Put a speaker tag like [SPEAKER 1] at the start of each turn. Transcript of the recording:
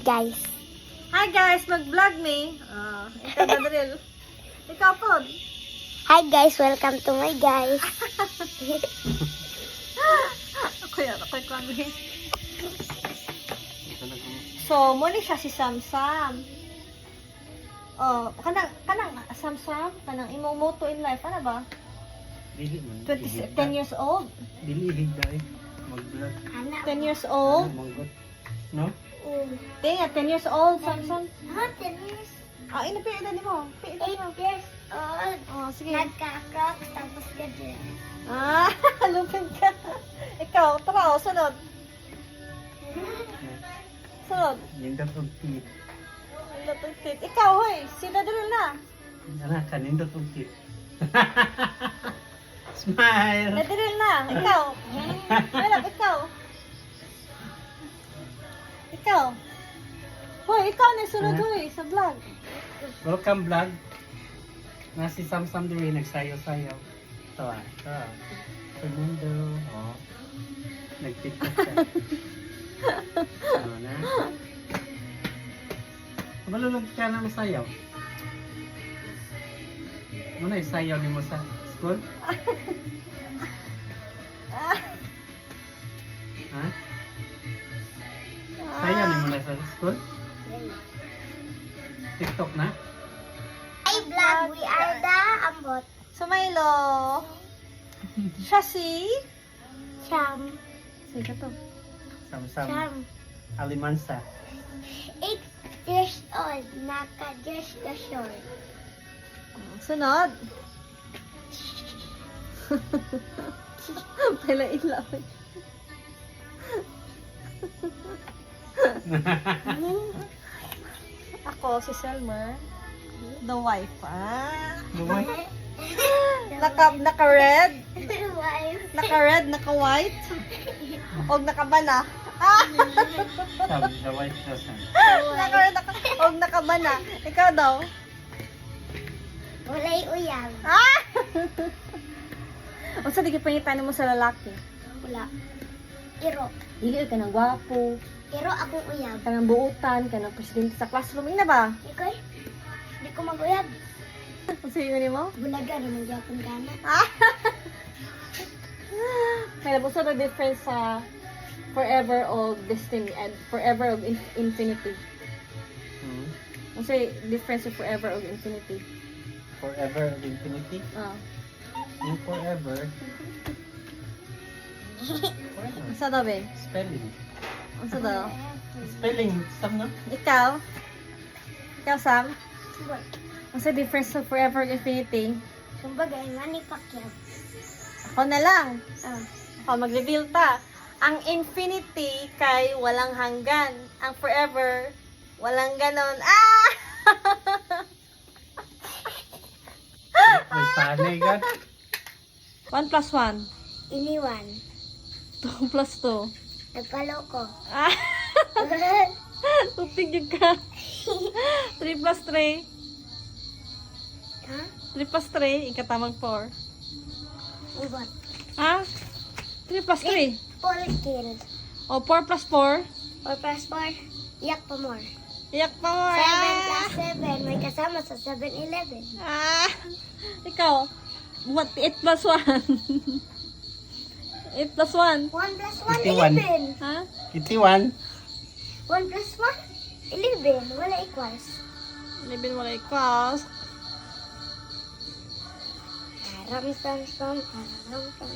[SPEAKER 1] Guys.
[SPEAKER 2] Hi guys, mag-vlog me. Ikaw Gadril. Ikaw po.
[SPEAKER 1] Hi guys, welcome to my guys.
[SPEAKER 2] Ako'y kami. So, muna siya si Samsam. Oh, kanang Samsam, kanang imong motto in life, ano ba?
[SPEAKER 3] Dili man.
[SPEAKER 2] 10 years old?
[SPEAKER 3] Dili higday. Mag-vlog.
[SPEAKER 2] 10 years old?
[SPEAKER 3] Manggot. No?
[SPEAKER 2] Tinga, 10 years old, Samsam.
[SPEAKER 1] 10 years.
[SPEAKER 2] Ah, inapiitan mo.
[SPEAKER 1] 8 years old.
[SPEAKER 2] Oh, sige.
[SPEAKER 1] Nagka-crocs tapos gadget.
[SPEAKER 2] Ah, lupin ka. Ikaw, tara, sunod. Sunod.
[SPEAKER 3] Yung datong tit.
[SPEAKER 2] Tit. Ikaw, hoy, sino din na?
[SPEAKER 3] Anak, kanin datong tit. Smile!
[SPEAKER 2] Nadiril na. Ikaw. Malap, ikaw. Ikaw. Hoy, ikaw na sunod, hoy, sa vlog.
[SPEAKER 3] Welcome vlog. Na si Samsam din nagsayaw-sayaw. Tawa. Sa mundo. Oh. Nag-tiktok siya. Ano na? Malulog ka na masayaw. Ano yung sayaw ni mo sa school? Ha? Sayaw ni mo na sa school? TikTok na?
[SPEAKER 1] Hi vlog, we are the ambot.
[SPEAKER 2] Sumaylo. Siya si...
[SPEAKER 1] Cham.
[SPEAKER 2] Sige ka to.
[SPEAKER 3] Samsam.
[SPEAKER 1] Cham.
[SPEAKER 3] Alimansa.
[SPEAKER 1] 8 years old. Naka-dress ka short.
[SPEAKER 2] Sunod. Pala ilaw. Ako, si Selmer. The wife,
[SPEAKER 3] Lumay.
[SPEAKER 2] Naka-red.
[SPEAKER 1] Wife.
[SPEAKER 2] Naka-red, naka-white. O nakabana. Ah!
[SPEAKER 3] The white person.
[SPEAKER 2] Naka-red, o nakabana. Ikaw daw.
[SPEAKER 1] Walay uyab.
[SPEAKER 2] Ah! O sa digit pangitan mo sa lalaki?
[SPEAKER 1] Wala. Iro.
[SPEAKER 2] Dili ka ng gwapo,
[SPEAKER 1] Iro akong uyab.
[SPEAKER 2] ka ng buutan, ka ng presidente sa classroom. Ina ba?
[SPEAKER 1] Ikoy? Di ko mag-uyab.
[SPEAKER 2] Ang sayo ni mo?
[SPEAKER 1] Bulaga naman gyapon kana.
[SPEAKER 2] Ah! May labuso na difference sa forever o destiny and forever o infinity.
[SPEAKER 3] Hmm.
[SPEAKER 2] Ang sayo difference sa forever o infinity.
[SPEAKER 3] Forever of infinity.
[SPEAKER 2] Ah.
[SPEAKER 3] Yung forever. Forever.
[SPEAKER 2] Ang sa daw, be?
[SPEAKER 3] Spelling.
[SPEAKER 2] Ang sa daw?
[SPEAKER 3] Spelling. Sam na?
[SPEAKER 2] Ikaw? Ikaw, Sam?
[SPEAKER 1] Subot.
[SPEAKER 2] Ang sa difference sa forever o infinity?
[SPEAKER 1] Kumbaga, Manny Pacquiao.
[SPEAKER 2] Ako na lang.
[SPEAKER 1] Ah.
[SPEAKER 2] O, mag-reveal ta. Ang infinity kay walang hanggan. Ang forever, walang ganon. Ah!
[SPEAKER 3] May panay ka.
[SPEAKER 2] 1 plus 1.
[SPEAKER 1] Iniwan.
[SPEAKER 2] 2 plus 2.
[SPEAKER 1] Nagpaloko.
[SPEAKER 2] Ah! Tupig yun ka. 3 plus 3.
[SPEAKER 1] Ha?
[SPEAKER 2] 3 plus 3, ikatamang 4.
[SPEAKER 1] Ubot.
[SPEAKER 2] Ah? 3 plus 3.
[SPEAKER 1] Paul kill.
[SPEAKER 2] O, 4 plus 4.
[SPEAKER 1] 4 plus 4. Iyak pa more.
[SPEAKER 2] Iyak pa mo.
[SPEAKER 1] 7
[SPEAKER 2] Ah!
[SPEAKER 1] plus 7. May kasama sa 7-Eleven.
[SPEAKER 2] Ah! Ikaw, what? 8 plus 1. 8 plus 1.
[SPEAKER 1] 1 plus 1,
[SPEAKER 3] 51.
[SPEAKER 1] 11.
[SPEAKER 2] Ha?
[SPEAKER 3] Kitiwan.
[SPEAKER 1] 1 plus 1, 11. Wala equals.
[SPEAKER 2] 11 wala equals.
[SPEAKER 1] Aram, tam, tam, aram, tam.